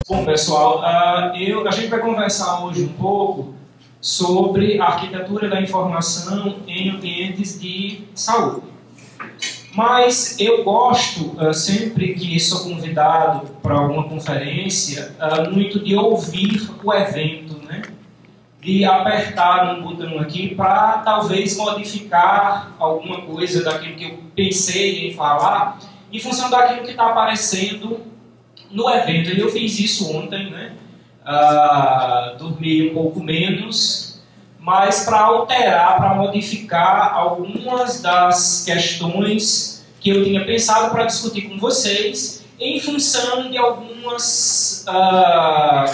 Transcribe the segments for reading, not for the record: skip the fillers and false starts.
Bom, pessoal, a gente vai conversar hoje um pouco sobre a arquitetura da informação em ambientes de saúde. Mas eu gosto, sempre que sou convidado para alguma conferência, muito de ouvir o evento, né? De apertar um botão aqui para talvez modificar alguma coisa daquilo que eu pensei em falar em função daquilo que está aparecendo no evento. Eu fiz isso ontem, né? Dormi um pouco menos, mas para alterar, para modificar algumas das questões que eu tinha pensado para discutir com vocês, em função de algumas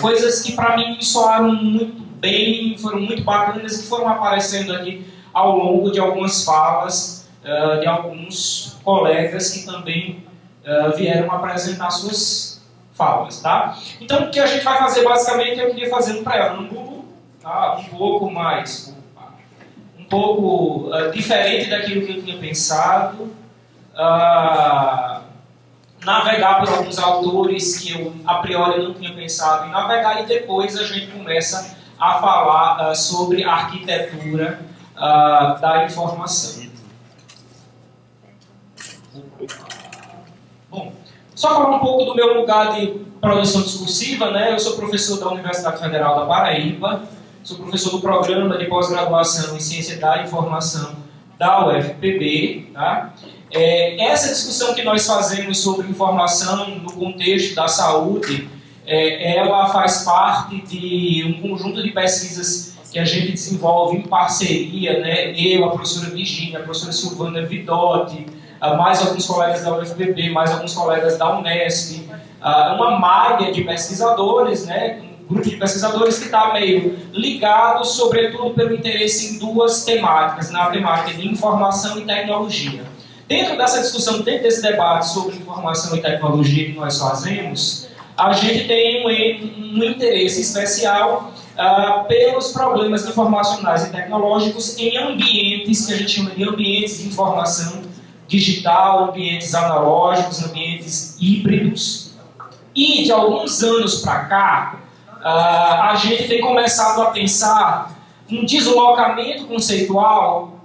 coisas que para mim soaram muito bem, foram muito bacanas, que foram aparecendo aqui ao longo de algumas falas de alguns colegas que também vieram apresentar suas falas, tá? Então, o que a gente vai fazer basicamente, eu queria fazer um preâmbulo, tá? Um pouco diferente daquilo que eu tinha pensado, navegar por alguns autores que eu a priori não tinha pensado em navegar, e depois a gente começa a falar sobre a arquitetura da informação. Bom, só falar um pouco do meu lugar de produção discursiva, né? Eu sou professor da Universidade Federal da Paraíba, sou professor do programa de pós-graduação em Ciência da Informação da UFPB, tá? Essa discussão que nós fazemos sobre informação no contexto da saúde, ela faz parte de um conjunto de pesquisas que a gente desenvolve em parceria, né? Eu, a professora Virginia, a professora Silvana Vidotti, mais alguns colegas da UFPB, mais alguns colegas da Unesp, uma malha de pesquisadores, né? Um grupo de pesquisadores que está meio ligado, sobretudo, pelo interesse em duas temáticas, na temática de informação e tecnologia. Dentro dessa discussão, dentro desse debate sobre informação e tecnologia que nós fazemos, a gente tem um interesse especial pelos problemas informacionais e tecnológicos em ambientes que a gente chama de ambientes de informação digital, ambientes analógicos, ambientes híbridos. E de alguns anos para cá, a gente tem começado a pensar um deslocamento conceitual,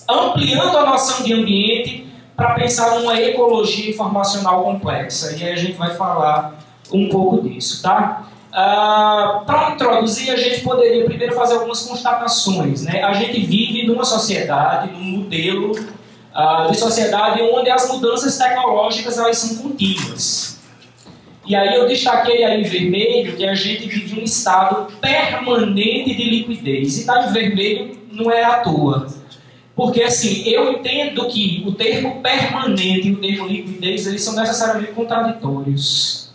ampliando a noção de ambiente para pensar numa ecologia informacional complexa. E aí a gente vai falar um pouco disso, tá? Para introduzir, a gente poderia primeiro fazer algumas constatações, né? A gente vive numa sociedade, num modelo de sociedade onde as mudanças tecnológicas elas são contínuas. E aí eu destaquei aí em vermelho que a gente vive um estado permanente de liquidez. E está em vermelho não é à toa. Porque assim, eu entendo que o termo permanente e o termo liquidez eles são necessariamente contraditórios.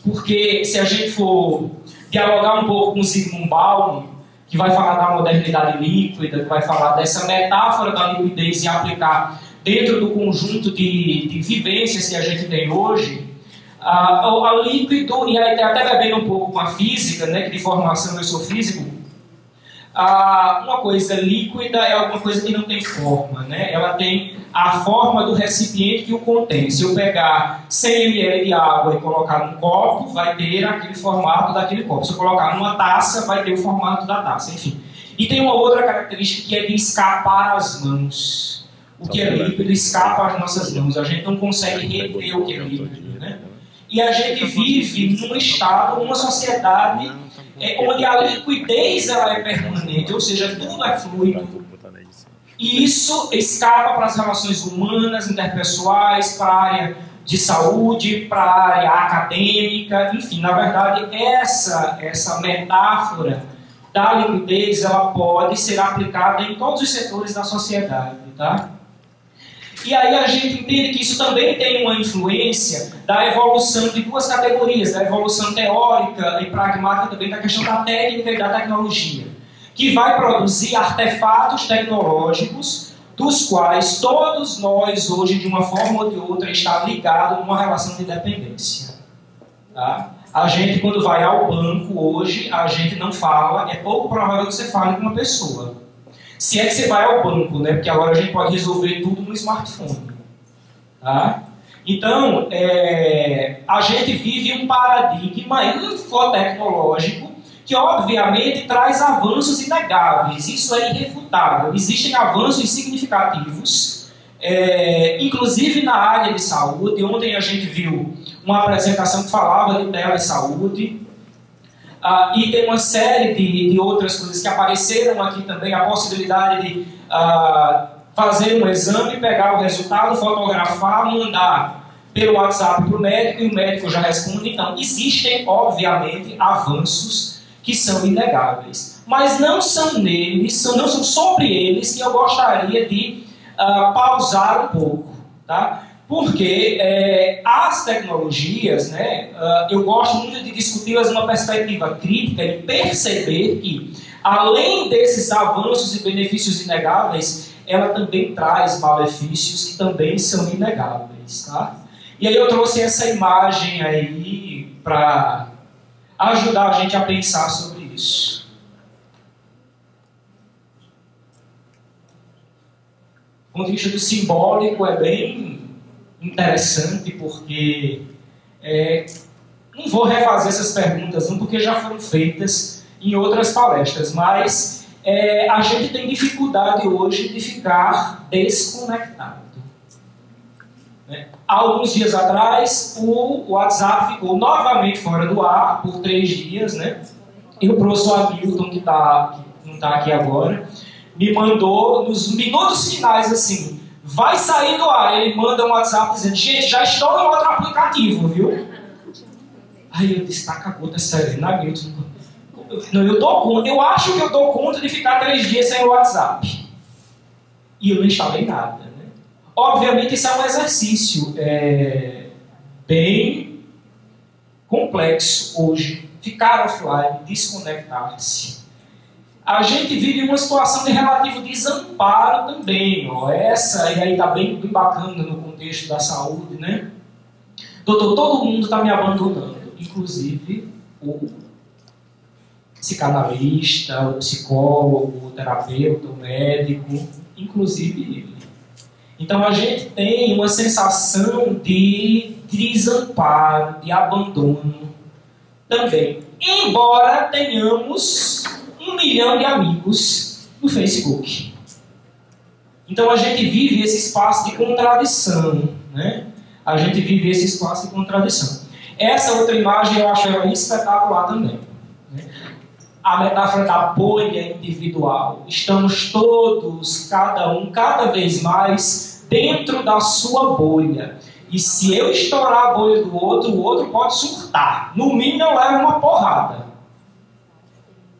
Porque se a gente for dialogar um pouco com Zygmunt Bauman, que vai falar da modernidade líquida, que vai falar dessa metáfora da liquidez e aplicar dentro do conjunto de vivências que a gente tem hoje, a líquido, e aí até bebendo um pouco com a física, né, que de formação eu sou físico, uma coisa líquida é alguma coisa que não tem forma, né? Ela tem a forma do recipiente que o contém. Se eu pegar 100 ml de água e colocar num copo, vai ter aquele formato daquele copo. Se eu colocar numa taça, vai ter o formato da taça, enfim. E tem uma outra característica que é de escapar às mãos. O que é líquido escapa às nossas mãos. A gente não consegue reter o que é líquido, né? E a gente vive num estado, numa sociedade onde a liquidez ela é permanente, ou seja, tudo é fluido. E isso escapa para as relações humanas, interpessoais, para a área de saúde, para a área acadêmica, enfim, na verdade, essa metáfora da liquidez ela pode ser aplicada em todos os setores da sociedade, tá? E aí a gente entende que isso também tem uma influência da evolução de duas categorias, da evolução teórica e pragmática também da questão da técnica e da tecnologia, que vai produzir artefatos tecnológicos dos quais todos nós hoje, de uma forma ou de outra, está ligado numa relação de dependência. Tá? A gente, quando vai ao banco hoje, a gente não fala, é pouco provável que você fale com uma pessoa. Se é que você vai ao banco, né? Porque agora a gente pode resolver tudo no smartphone. Tá? Então, a gente vive um paradigma infotecnológico que, obviamente, traz avanços inegáveis. Isso é irrefutável. Existem avanços significativos, inclusive na área de saúde. Ontem a gente viu uma apresentação que falava de telesaúde. E tem uma série de outras coisas que apareceram aqui também. A possibilidade de fazer um exame, pegar o resultado, fotografar, mandar pelo WhatsApp para o médico e o médico já responde. Então, existem, obviamente, avanços que são inegáveis. Mas não são neles, não são sobre eles que eu gostaria de pausar um pouco. Tá? Porque as tecnologias, né, eu gosto muito de discuti-las numa perspectiva crítica e perceber que, além desses avanços e benefícios inegáveis, ela também traz malefícios que também são inegáveis. Tá? E aí eu trouxe essa imagem aí para ajudar a gente a pensar sobre isso. Do ponto de vista do simbólico, é bem interessante, porque não vou refazer essas perguntas, não, porque já foram feitas em outras palestras, mas a gente tem dificuldade hoje de ficar desconectado. Há alguns dias atrás, o WhatsApp ficou novamente fora do ar por 3 dias, né? E o professor Hamilton, que não está aqui agora, me mandou nos minutos finais assim: vai sair do ar. Ele manda um WhatsApp dizendo: gente, já estou em outro aplicativo, viu? Aí eu disse: tá, acabou, tá sério, não, Hamilton. Não, eu acho que eu dou conta de ficar 3 dias sem o WhatsApp. E eu não instalei nada. Obviamente, isso é um exercício bem complexo hoje. Ficar offline, desconectar-se. A gente vive uma situação de relativo desamparo também. Essa, e aí está bem bacana no contexto da saúde, né? Doutor, todo mundo está me abandonando, inclusive o psicanalista, o psicólogo, o terapeuta, o médico, inclusive ele. Então a gente tem uma sensação de desamparo, de abandono também. Embora tenhamos 1 milhão de amigos no Facebook. Então a gente vive esse espaço de contradição, né? A gente vive esse espaço de contradição. Essa outra imagem eu acho ela espetacular também. A metáfora da bolha individual. Estamos todos, cada um, cada vez mais, dentro da sua bolha. E se eu estourar a bolha do outro, o outro pode surtar. No mínimo, eu levo uma porrada.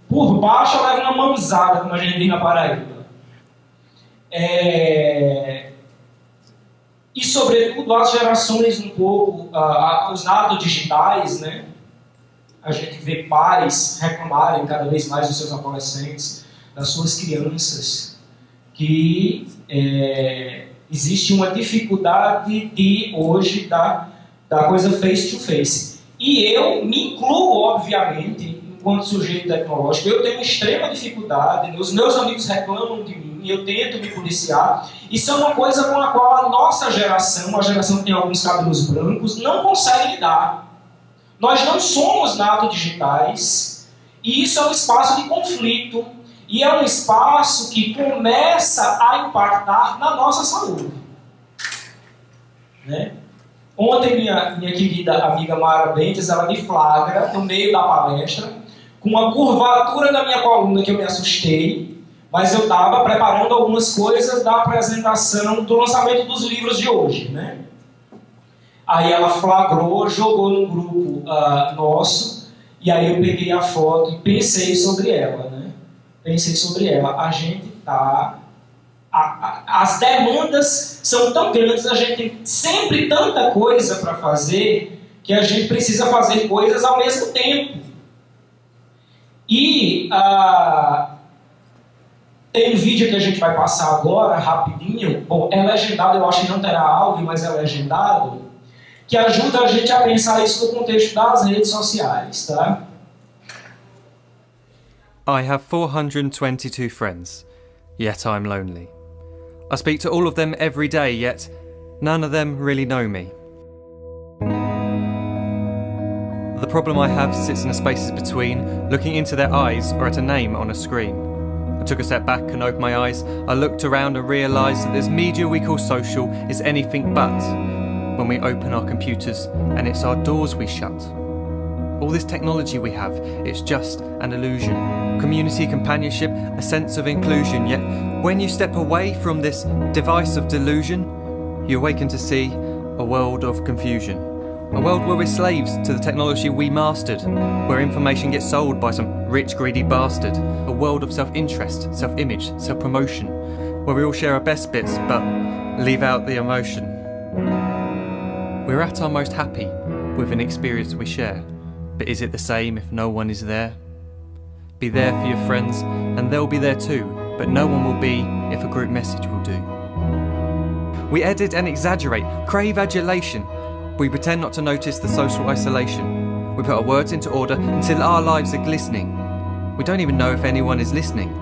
Por baixo, eu levo uma mãozada, como a gente diz na Paraíba. E, sobretudo, as gerações um pouco, os nados digitais, né? A gente vê pais reclamarem cada vez mais dos seus adolescentes, das suas crianças, que existe uma dificuldade hoje da coisa face to face. E eu me incluo, obviamente, enquanto sujeito tecnológico. Eu tenho extrema dificuldade, os meus amigos reclamam de mim, eu tento me policiar. Isso é uma coisa com a qual a nossa geração, a geração que tem alguns cabelos brancos, não consegue lidar. Nós não somos natos digitais, e isso é um espaço de conflito, e é um espaço que começa a impactar na nossa saúde. Né? Ontem, minha querida amiga Mara Bentes, ela me flagra no meio da palestra, com uma curvatura na minha coluna que eu me assustei, mas eu estava preparando algumas coisas da apresentação do lançamento dos livros de hoje, né? Aí ela flagrou, jogou num grupo nosso, e aí eu peguei a foto e pensei sobre ela, né? Pensei sobre ela. A gente tá... as demandas são tão grandes, a gente tem sempre tanta coisa para fazer, que a gente precisa fazer coisas ao mesmo tempo. E tem um vídeo que a gente vai passar agora, rapidinho. Bom, é legendado, eu acho que não terá áudio, mas é legendado, que ajuda a gente a pensar isso no contexto das redes sociais, tá? I have 422 friends, yet I'm lonely. I speak to all of them every day, yet none of them really know me. The problem I have sits in the spaces between, looking into their eyes or at a name on a screen. I took a step back and opened my eyes. I looked around and realised that this media we call social is anything but when we open our computers and it's our doors we shut. All this technology we have, it's just an illusion. Community, companionship, a sense of inclusion. Yet when you step away from this device of delusion, you awaken to see a world of confusion. A world where we're slaves to the technology we mastered, where information gets sold by some rich, greedy bastard. A world of self-interest, self-image, self-promotion, where we all share our best bits but leave out the emotion. We're at our most happy with an experience we share, but is it the same if no one is there? Be there for your friends and they'll be there too, but no one will be if a group message will do. We edit and exaggerate, crave adulation. We pretend not to notice the social isolation. We put our words into order until our lives are glistening. We don't even know if anyone is listening.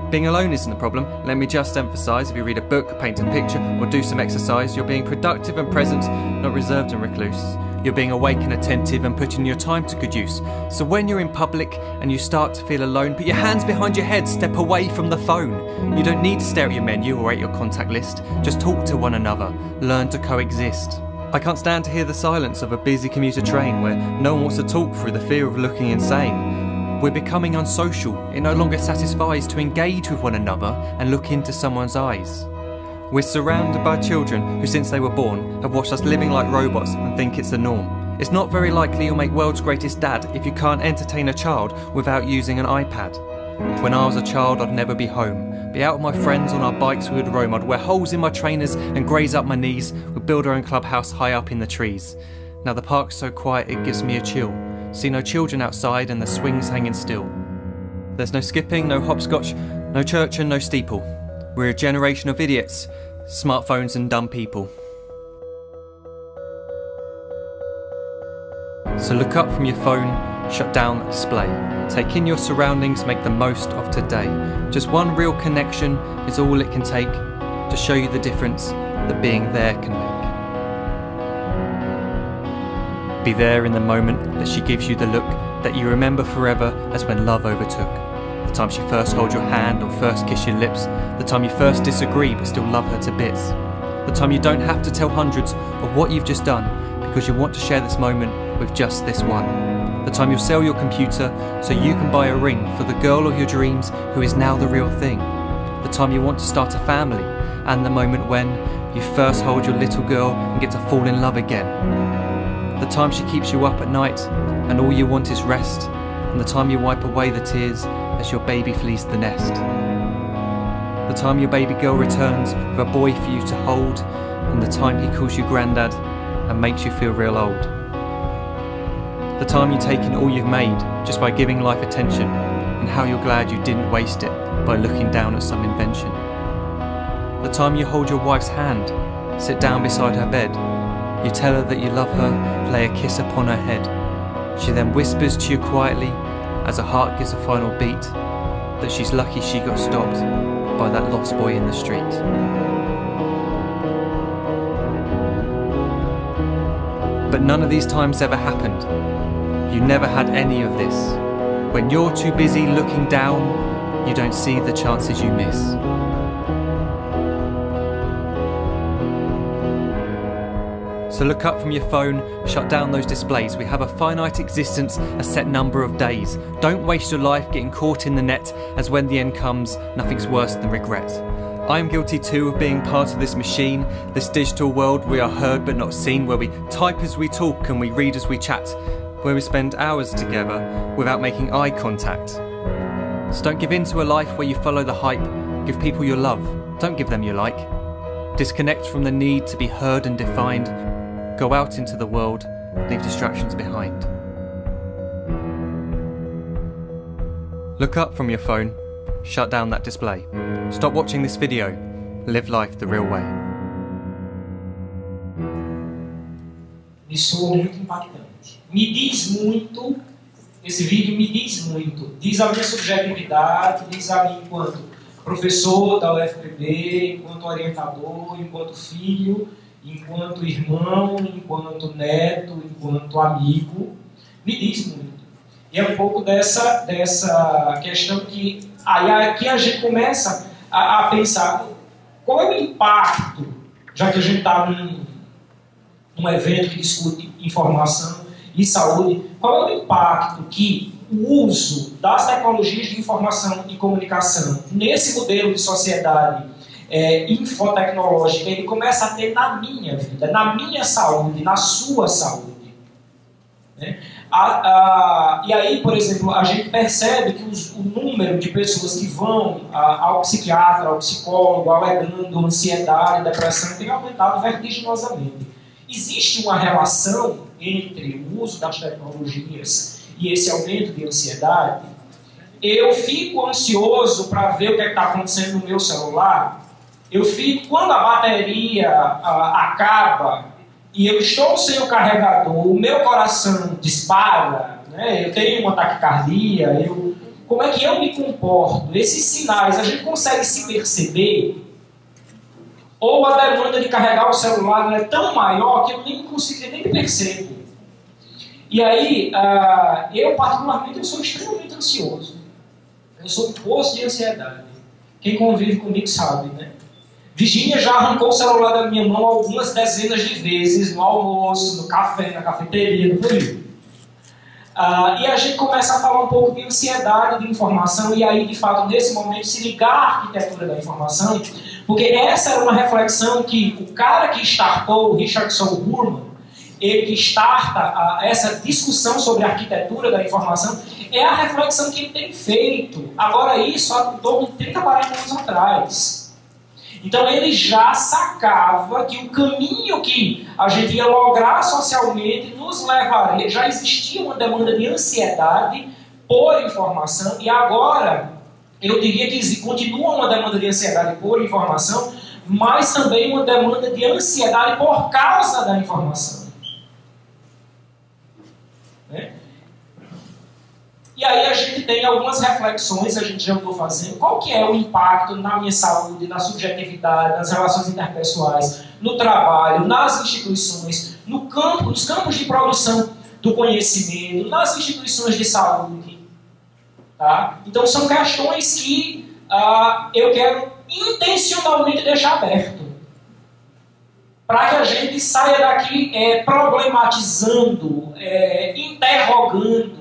Being alone isn't a problem. Let me just emphasise, if you read a book, paint a picture or do some exercise, you're being productive and present, not reserved and recluse. You're being awake and attentive and putting your time to good use. So when you're in public and you start to feel alone, put your hands behind your head, step away from the phone. You don't need to stare at your menu or at your contact list. Just talk to one another, learn to coexist. I can't stand to hear the silence of a busy commuter train where no one wants to talk through the fear of looking insane. We're becoming unsocial. It no longer satisfies to engage with one another and look into someone's eyes. We're surrounded by children who, since they were born, have watched us living like robots and think it's the norm. It's not very likely you'll make world's greatest dad if you can't entertain a child without using an iPad. When I was a child, I'd never be home. Be out with my friends on our bikes we would roam. I'd wear holes in my trainers and graze up my knees. We'd build our own clubhouse high up in the trees. Now the park's so quiet it gives me a chill. See no children outside and the swings hanging still. There's no skipping, no hopscotch, no church and no steeple. We're a generation of idiots, smartphones and dumb people. So look up from your phone, shut down the display. Take in your surroundings, make the most of today. Just one real connection is all it can take to show you the difference that being there can make. Be there in the moment that she gives you the look that you remember forever as when love overtook. The time she first holds your hand or first kiss your lips. The time you first disagree but still love her to bits. The time you don't have to tell hundreds of what you've just done because you want to share this moment with just this one. The time you'll sell your computer so you can buy a ring for the girl of your dreams who is now the real thing. The time you want to start a family, and the moment when you first hold your little girl and get to fall in love again. The time she keeps you up at night and all you want is rest, and the time you wipe away the tears as your baby flees the nest. The time your baby girl returns with a boy for you to hold, and the time he calls you granddad and makes you feel real old. The time you take in all you've made just by giving life attention, and how you're glad you didn't waste it by looking down at some invention. The time you hold your wife's hand, sit down beside her bed, you tell her that you love her, lay a kiss upon her head. She then whispers to you quietly, as her heart gives a final beat, that she's lucky she got stopped by that lost boy in the street. But none of these times ever happened. You never had any of this. When you're too busy looking down, you don't see the chances you miss. So look up from your phone, shut down those displays. We have a finite existence, a set number of days. Don't waste your life getting caught in the net, as when the end comes, nothing's worse than regret. I am guilty too of being part of this machine, this digital world we are heard but not seen, where we type as we talk and we read as we chat, where we spend hours together without making eye contact. So don't give in to a life where you follow the hype. Give people your love, don't give them your like. Disconnect from the need to be heard and defined. Go out into the world, leave distractions behind. Look up from your phone, shut down that display. Stop watching this video, live life the real way. Me soa muito impactante. Me diz muito, esse vídeo me diz muito. Diz a minha subjetividade, diz a mim enquanto professor da UFPB, enquanto orientador, enquanto filho, enquanto irmão, enquanto neto, enquanto amigo. Me diz muito. E é um pouco dessa questão que aí aqui a gente começa a pensar qual é o impacto, já que a gente está num evento que discute informação e saúde, qual é o impacto que o uso das tecnologias de informação e comunicação nesse modelo de sociedade infotecnológica ele começa a ter na minha vida, na minha saúde, na sua saúde, né? E aí, por exemplo, a gente percebe que o número de pessoas que vão ao psiquiatra, ao psicólogo, alegando ansiedade, depressão, tem aumentado vertiginosamente. Existe uma relação entre o uso das tecnologias e esse aumento de ansiedade? Eu fico ansioso para ver o que está acontecendo no meu celular. Eu fico, quando a bateria acaba e eu estou sem o carregador, o meu coração dispara, né? Eu tenho uma taquicardia, como é que eu me comporto? Esses sinais, a gente consegue se perceber? Ou a demanda de carregar o celular é tão maior que eu nem consigo, nem percebo. E aí, eu particularmente, eu sou extremamente ansioso. Eu sou um poço de ansiedade. Quem convive comigo sabe, né? Virgínia já arrancou o celular da minha mão algumas dezenas de vezes, no almoço, no café, na cafeteria, no período. E a gente começa a falar um pouco de ansiedade de informação, e aí, de fato, nesse momento, se ligar à arquitetura da informação, porque essa era uma reflexão que o cara que startou, o Richard Stallman, ele que starta essa discussão sobre a arquitetura da informação, é a reflexão que ele tem feito, agora isso há em torno de 30, 40 anos atrás. Então ele já sacava que o caminho que a gente ia lograr socialmente nos levaria, já existia uma demanda de ansiedade por informação, e agora eu diria que continua uma demanda de ansiedade por informação, mas também uma demanda de ansiedade por causa da informação. Né? E aí a gente tem algumas reflexões, a gente já andou fazendo. Qual que é o impacto na minha saúde, na subjetividade, nas relações interpessoais, no trabalho, nas instituições, nos campos de produção do conhecimento, nas instituições de saúde. Tá? Então são questões que eu quero intencionalmente deixar aberto. Para que a gente saia daqui problematizando, interrogando,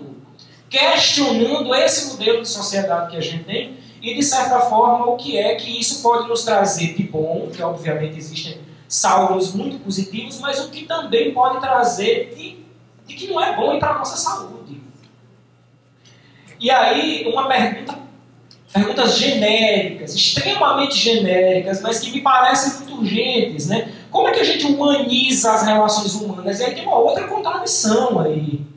questionando esse modelo de sociedade que a gente tem e, de certa forma, o que é que isso pode nos trazer de bom, que obviamente existem saldos muito positivos, mas o que também pode trazer de que não é bom para a nossa saúde. E aí, perguntas genéricas, extremamente genéricas, mas que me parecem muito urgentes, né? Como é que a gente humaniza as relações humanas? E aí tem uma outra contradição aí.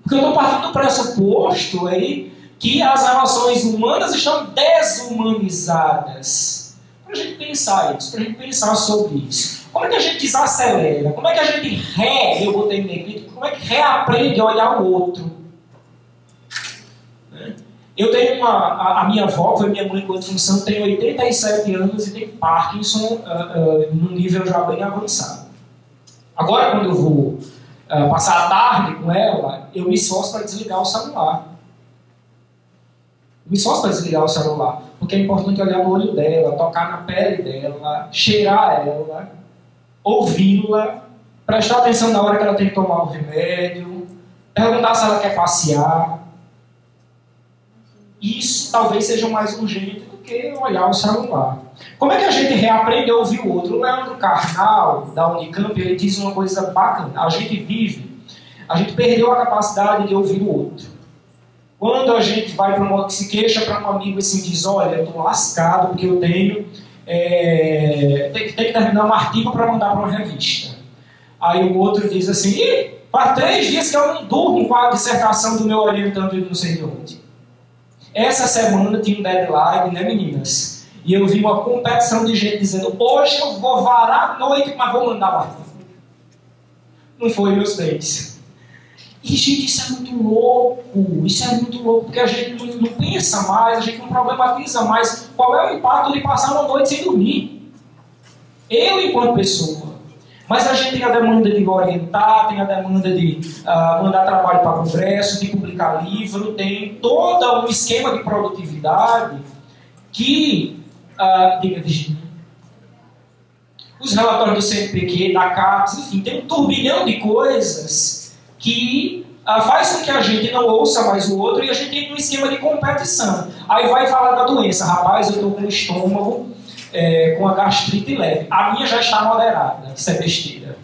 Porque eu estou partindo do pressuposto aí que as relações humanas estão desumanizadas. Para a gente pensar isso, para a gente pensar sobre isso. Como é que a gente desacelera? Como é que a gente eu botei em negrito, como é que reaprende a olhar o outro? Eu tenho a minha avó, que foi minha mãe enquanto função, tem 87 anos e tem Parkinson num nível já bem avançado. Agora, quando eu vou passar a tarde com ela, eu me esforço para desligar o celular. Porque é importante olhar no olho dela, tocar na pele dela, cheirar ela, ouvi-la, prestar atenção na hora que ela tem que tomar o remédio, perguntar se ela quer passear. Isso talvez seja mais urgente do que olhar o celular. Como é que a gente reaprende a ouvir o outro? O Leandro Carnal, da Unicamp, ele diz uma coisa bacana. A gente perdeu a capacidade de ouvir o outro. Quando a gente vai para se queixa para um amigo e assim diz, olha, eu estou lascado porque eu tenho que terminar um artigo para mandar para uma revista. Aí o outro diz assim, faz 3 dias que eu não durmo com a dissertação do meu orientando e não sei de onde. Essa semana tinha um deadline, né, meninas? E eu vi uma competição de gente dizendo, hoje eu vou varar a noite, mas vou mandar lá. Não foi, meus bens. E, gente, isso é muito louco, porque a gente não pensa mais, a gente não problematiza mais qual é o impacto de passar uma noite sem dormir. Eu, enquanto pessoa. Mas a gente tem a demanda de orientar, tem a demanda de mandar trabalho para o congresso, de publicar livro, tem todo um esquema de produtividade que, diga, Virginia, os relatórios do CNPq, da CAPES, enfim, tem um turbilhão de coisas que faz com que a gente não ouça mais o outro e a gente entra num esquema de competição. Aí vai falar da doença, rapaz, eu estou com o estômago com a gastrite leve. A minha já está moderada, isso é besteira.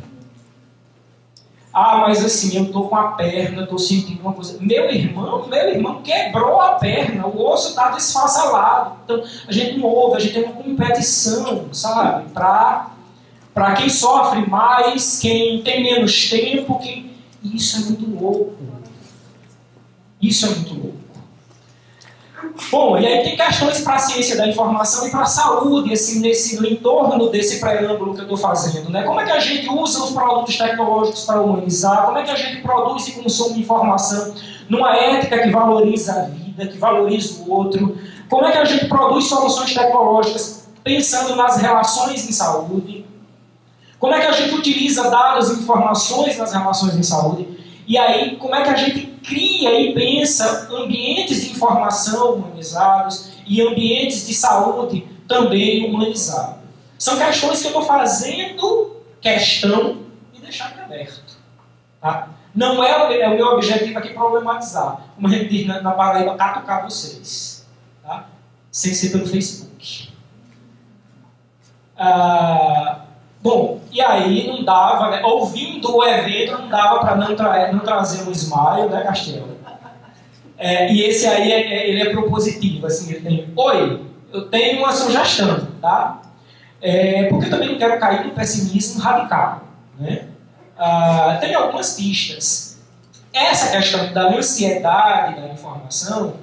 Mas assim, eu estou com a perna, estou sentindo uma coisa. Meu irmão quebrou a perna, o osso está desfasalado. Então, a gente não ouve, a gente tem uma competição, sabe? Para quem sofre mais, quem tem menos tempo, Isso é muito louco. Isso é muito louco. Bom, e aí tem questões para a ciência da informação e para a saúde, assim, nesse entorno desse preâmbulo que eu estou fazendo, né? Como é que a gente usa os produtos tecnológicos para humanizar? Como é que a gente produz e consome informação numa ética que valoriza a vida, que valoriza o outro? Como é que a gente produz soluções tecnológicas pensando nas relações em saúde? Como é que a gente utiliza dados e informações nas relações em saúde? E aí, como é que a gente cria e pensa ambientes de informação humanizados e ambientes de saúde também humanizados? São questões que eu estou fazendo questão de deixar aqui aberto. Tá? Não é o meu objetivo aqui problematizar. Como a gente diz na Paraíba, catucar vocês. Tá? Sem ser pelo Facebook. Bom, e aí não dava, né? Ouvindo o evento, não dava para não trazer um smile, né, Castelo? E esse aí, ele é propositivo, assim, ele tem: oi, eu tenho uma sugestão, tá? Porque eu também não quero cair no pessimismo radical, né? Tem algumas pistas. Essa questão da ansiedade da informação,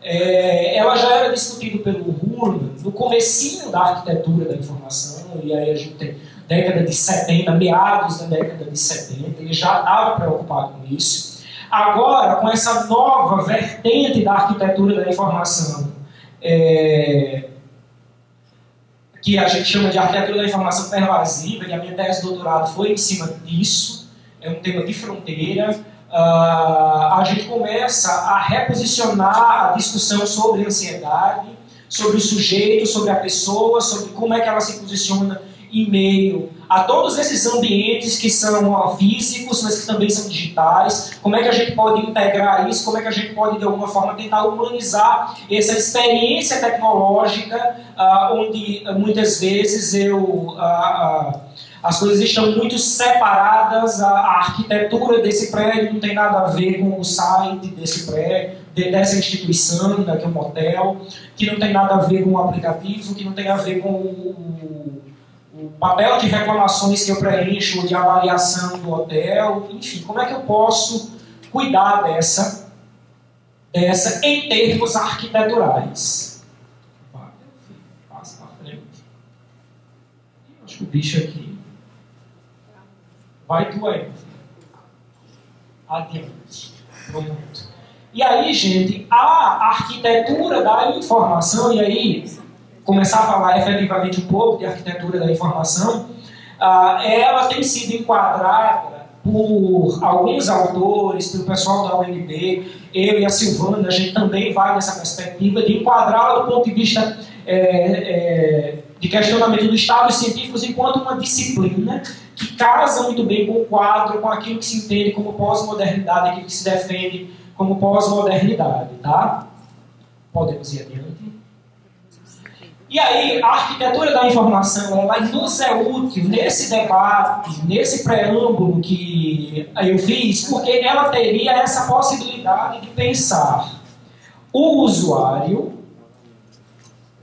ela já era discutida pelo Hurman no comecinho da arquitetura da informação, e aí a gente tem década de 70, meados da década de 70, ele já estava preocupado com isso. Agora, com essa nova vertente da arquitetura da informação, que a gente chama de arquitetura da informação pervasiva, e a minha tese de doutorado foi em cima disso, é um tema de fronteira, a gente começa a reposicionar a discussão sobre ansiedade, sobre o sujeito, sobre a pessoa, sobre como é que ela se posiciona em meio a todos esses ambientes que são físicos, mas que também são digitais. Como é que a gente pode integrar isso? Como é que a gente pode, de alguma forma, tentar humanizar essa experiência tecnológica, onde muitas vezes as coisas estão muito separadas, a arquitetura desse prédio não tem nada a ver com o site desse prédio, dessa instituição, né, que é um hotel, que não tem nada a ver com o aplicativo, que não tem a ver com o papel de reclamações que eu preencho, de avaliação do hotel, enfim, como é que eu posso cuidar dessa em termos arquiteturais? Passa para frente. Acho que o bicho aqui. Vai tu aí. Adiante. Pronto. E aí, gente, a arquitetura da informação, e aí começar a falar efetivamente um pouco de arquitetura da informação, ela tem sido enquadrada por alguns autores, pelo pessoal da UNB, eu e a Silvana, a gente também vai nessa perspectiva de enquadrá-la do ponto de vista de questionamento dos estados científicos enquanto uma disciplina que casa muito bem com o quadro, com aquilo que se entende como pós-modernidade, aquilo que se defende como pós-modernidade, tá? Podemos ir adiante. E aí, a arquitetura da informação, ela nos é útil nesse debate, nesse preâmbulo que eu fiz, porque ela teria essa possibilidade de pensar o usuário,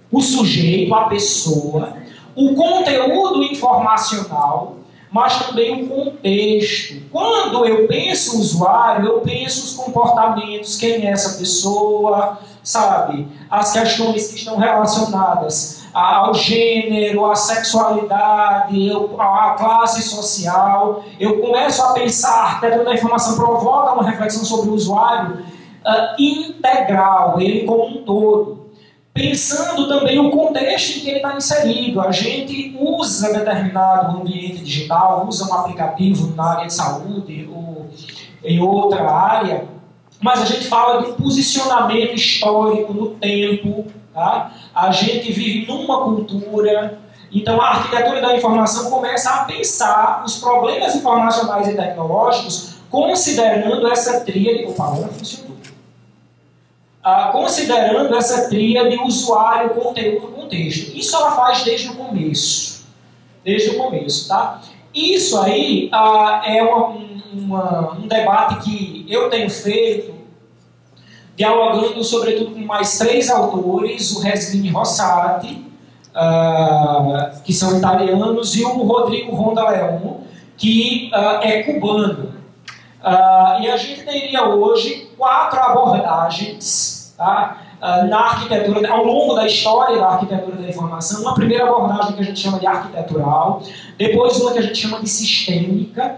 o sujeito, a pessoa, o conteúdo informacional, mas também o contexto. Quando eu penso o usuário, eu penso os comportamentos, quem é essa pessoa, sabe? As questões que estão relacionadas ao gênero, à sexualidade, à classe social. Eu começo a pensar, a arquitetura da informação provoca uma reflexão sobre o usuário integral, ele como um todo. pensando também o contexto em que ele está inserido. A gente usa determinado ambiente digital, usa um aplicativo na área de saúde ou em outra área, mas a gente fala de um posicionamento histórico no tempo, tá? A gente vive numa cultura, então a arquitetura da informação começa a pensar os problemas informacionais e tecnológicos considerando essa tríade. Opa, agora funcionou. Considerando essa tríade usuário, conteúdo, contexto. Isso ela faz desde o começo. Desde o começo, tá? Isso aí é um debate que eu tenho feito, dialogando sobretudo com mais 3 autores, o Resmini Rossati, que são italianos, e o Rodrigo Ronda-Leon, que é cubano. E a gente teria hoje 4 abordagens, tá? Na arquitetura, ao longo da história da arquitetura da informação. Uma primeira abordagem que a gente chama de arquitetural, depois uma que a gente chama de sistêmica,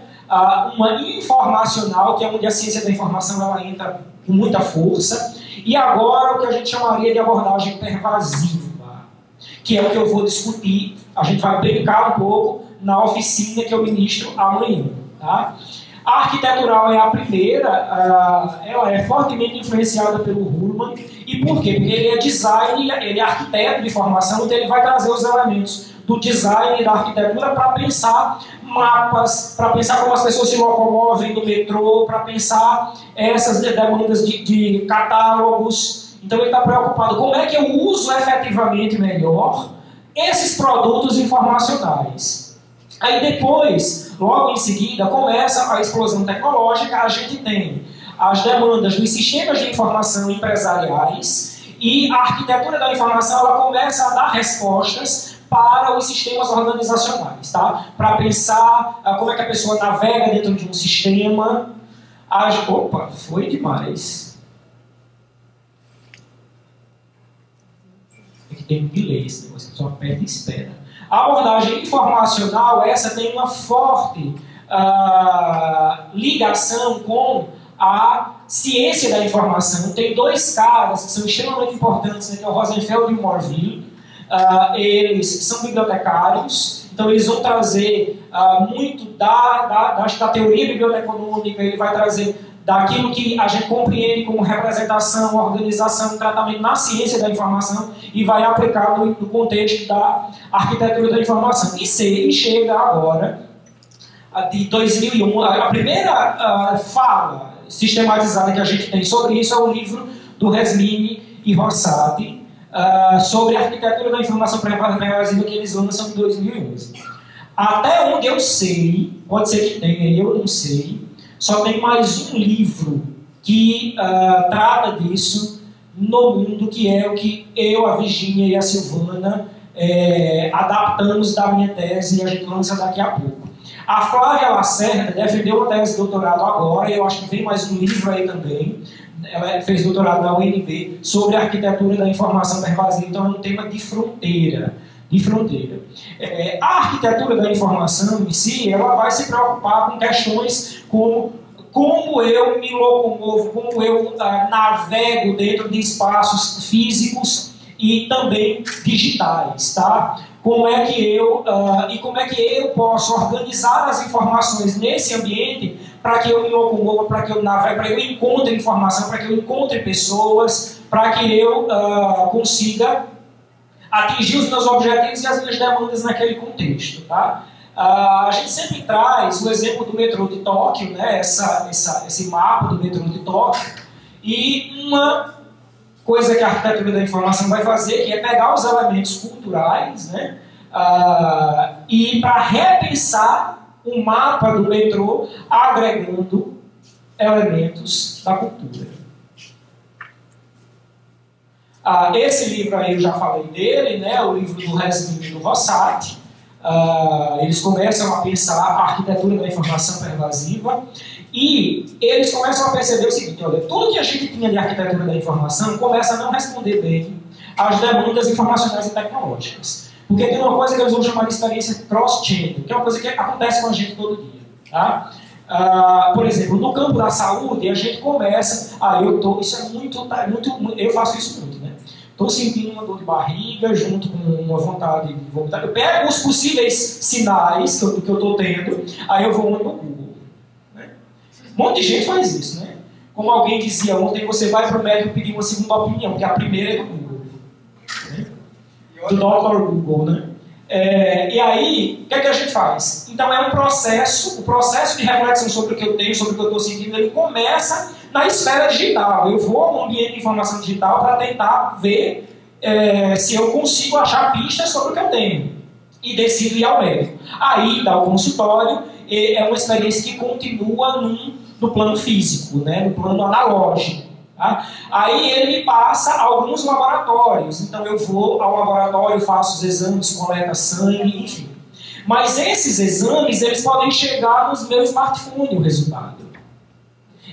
uma informacional, que é onde a ciência da informação ela entra com muita força, e agora o que a gente chamaria de abordagem pervasiva, que é o que eu vou discutir, a gente vai brincar um pouco na oficina que eu ministro amanhã, tá? A arquitetural é a primeira, ela é fortemente influenciada pelo Hurman. E por quê? Porque ele é design, ele é arquiteto de formação, então ele vai trazer os elementos do design e da arquitetura para pensar mapas, para pensar como as pessoas se locomovem no metrô, para pensar essas demandas de catálogos. Então ele está preocupado como é que eu uso efetivamente melhor esses produtos informacionais. Aí depois, logo em seguida, começa a explosão tecnológica, a gente tem as demandas dos sistemas de informação empresariais e a arquitetura da informação ela começa a dar respostas para os sistemas organizacionais, tá? Para pensar como é que a pessoa navega dentro de um sistema. Opa, foi demais. É que tem um delay, esse negócio, a pessoa aperta e espera. A abordagem informacional, essa tem uma forte ligação com a ciência da informação. Tem 2 caras que são extremamente importantes, né, que é o Rosenfeld e o Morville. Eles são bibliotecários, então eles vão trazer muito da teoria biblioteconômica, ele vai trazer daquilo que a gente compreende como representação, organização, tratamento na ciência da informação e vai aplicar no contexto da arquitetura da informação. E chega agora, de 2001, a primeira fala sistematizada que a gente tem sobre isso é o livro do Resmini e Rossati, sobre a arquitetura da informação pervasiva que eles lançam em 2011. Até onde eu sei, pode ser que tenha, eu não sei, só tem mais um livro que trata disso no mundo, que é o que eu, a Virginia e a Silvana adaptamos da minha tese e a gente lança daqui a pouco. A Flávia Lacerda defendeu uma tese de doutorado agora, e eu acho que tem mais um livro aí também. Ela fez doutorado na UNB sobre a arquitetura da informação pervasiva, então é um tema de fronteira. A arquitetura da informação em si, ela vai se preocupar com questões como eu me locomovo, como eu navego dentro de espaços físicos e também digitais, tá? Como é que eu posso organizar as informações nesse ambiente para que eu me locomova, para que eu navegue, para que eu encontre informação, para que eu encontre pessoas, para que eu consiga atingir os meus objetivos e as minhas demandas naquele contexto, tá? A gente sempre traz o exemplo do metrô de Tóquio, né? Esse mapa do metrô de Tóquio, e uma coisa que a arquitetura da informação vai fazer, que é pegar os elementos culturais, né? E para repensar o mapa do metrô, agregando elementos da cultura. Esse livro aí eu já falei dele, né? O livro do Resmini e do Rossati. Eles começam a pensar a arquitetura da informação pervasiva e eles começam a perceber o seguinte: olha, tudo que a gente tinha de arquitetura da informação começa a não responder bem às demandas informacionais e tecnológicas. Porque tem uma coisa que eles vão chamar de experiência cross-channel, que é uma coisa que acontece com a gente todo dia. Tá? Por exemplo, no campo da saúde, a gente começa... eu faço isso muito, né? estou sentindo uma dor de barriga junto com uma vontade de vomitar. Eu pego os possíveis sinais que eu estou tendo, aí eu vou no Google. Né? Um monte de gente faz isso, né? Como alguém dizia ontem, você vai para o médico pedir uma segunda opinião, porque a primeira é do Google. Né? Do Dr. Google, né? E aí, o que é que a gente faz? Então é um processo, o processo de reflexão sobre o que eu tenho, sobre o que eu estou sentindo, ele começa na esfera digital. Eu vou no ambiente de informação digital para tentar ver se eu consigo achar pistas sobre o que eu tenho. E decido ir ao médico. Aí, dá o consultório, é uma experiência que continua no plano físico, né? No plano analógico. Tá? Aí ele me passa alguns laboratórios, então eu vou ao laboratório, faço os exames, coleta sangue, enfim. Mas esses exames, eles podem chegar no meu smartphone, o resultado.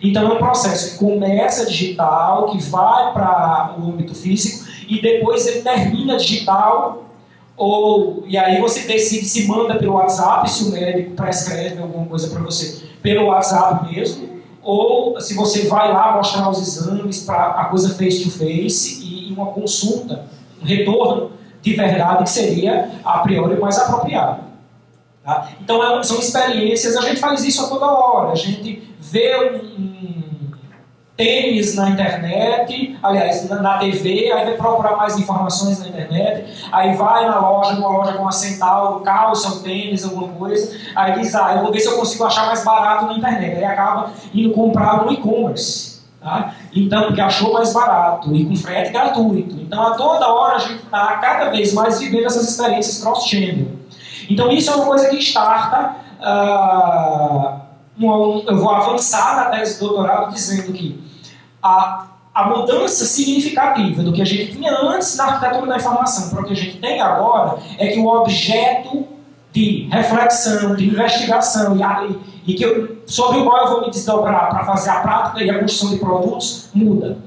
Então é um processo que começa digital, que vai para o âmbito físico, e depois ele termina digital, e aí você decide se manda pelo WhatsApp, se o médico prescreve alguma coisa para você, pelo WhatsApp mesmo, ou se você vai lá mostrar os exames para a coisa face-to-face e uma consulta, um retorno de verdade que seria, a priori, mais apropriado. Tá? Então, são experiências, a gente faz isso a toda hora, a gente vê um tênis na internet, aliás, na TV, aí vai procurar mais informações na internet, aí vai numa loja com a Centauro, calça, um tênis, alguma coisa, aí diz, eu vou ver se eu consigo achar mais barato na internet, aí acaba indo comprar no e-commerce, tá? Então, porque achou mais barato e com frete gratuito. Então, a toda hora a gente está cada vez mais vivendo essas experiências cross-channel. Então, isso é uma coisa que starta, eu vou avançar na tese de doutorado dizendo que a mudança significativa do que a gente tinha antes na arquitetura da informação para o que a gente tem agora é que o objeto de reflexão, de investigação sobre o qual eu vou me desdobrar para fazer a prática e a construção de produtos muda.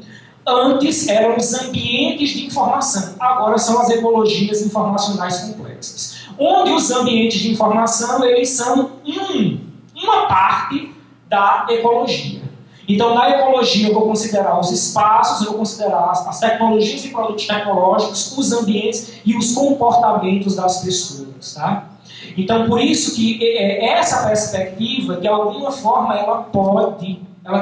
Antes eram os ambientes de informação, agora são as ecologias informacionais complexas. Onde os ambientes de informação eles são uma parte da ecologia. Então, na ecologia, eu vou considerar os espaços, eu vou considerar as tecnologias e produtos tecnológicos, os ambientes e os comportamentos das pessoas. Tá? Então, por isso que essa perspectiva, de alguma forma, ela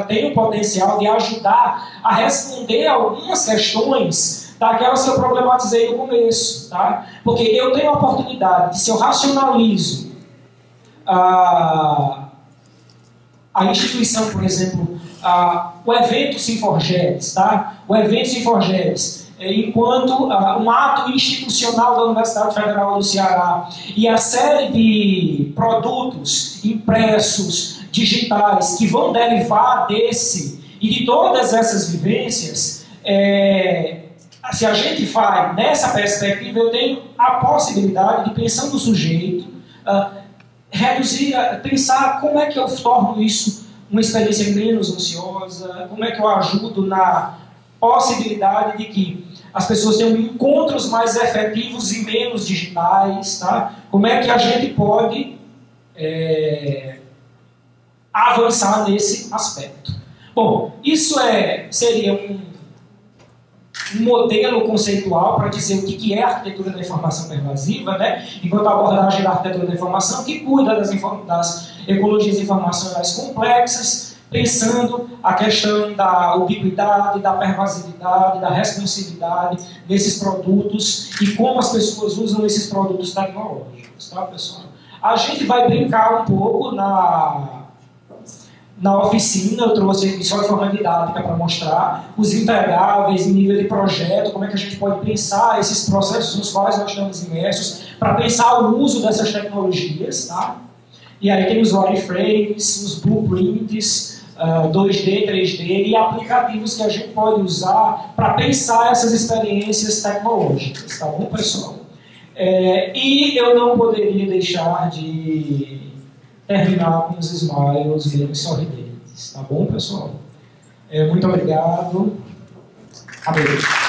tem o potencial de ajudar a responder algumas questões daquelas que eu problematizei no começo. Tá? Porque eu tenho a oportunidade de, se eu racionalizo a instituição, por exemplo, o evento Sinforgedes, tá? O evento Sinforgedes, enquanto um ato institucional da Universidade Federal do Ceará e a série de produtos impressos, digitais, que vão derivar desse e de todas essas vivências, se a gente vai nessa perspectiva, eu tenho a possibilidade de, pensando no sujeito, pensar como é que eu torno isso uma experiência menos ansiosa, como é que eu ajudo na possibilidade de que as pessoas tenham encontros mais efetivos e menos digitais, tá? Como é que a gente pode avançar nesse aspecto. Bom, isso seria um modelo conceitual para dizer o que é a arquitetura da informação pervasiva, né? Enquanto a abordagem da arquitetura da informação que cuida das ecologias informacionais complexas, pensando a questão da ubiquidade, da pervasividade, da responsividade desses produtos e como as pessoas usam esses produtos tecnológicos, tá, pessoal? A gente vai brincar um pouco na oficina, eu trouxe só de forma didática para mostrar os entregáveis em nível de projeto, como é que a gente pode pensar esses processos nos quais nós estamos imersos, para pensar o uso dessas tecnologias, tá? E aí tem os wireframes, os blueprints, 2D, 3D e aplicativos que a gente pode usar para pensar essas experiências tecnológicas, tá bom, pessoal? E eu não poderia deixar de terminar com os smiles bem sorridentes, tá bom, pessoal? Muito obrigado. Adeus.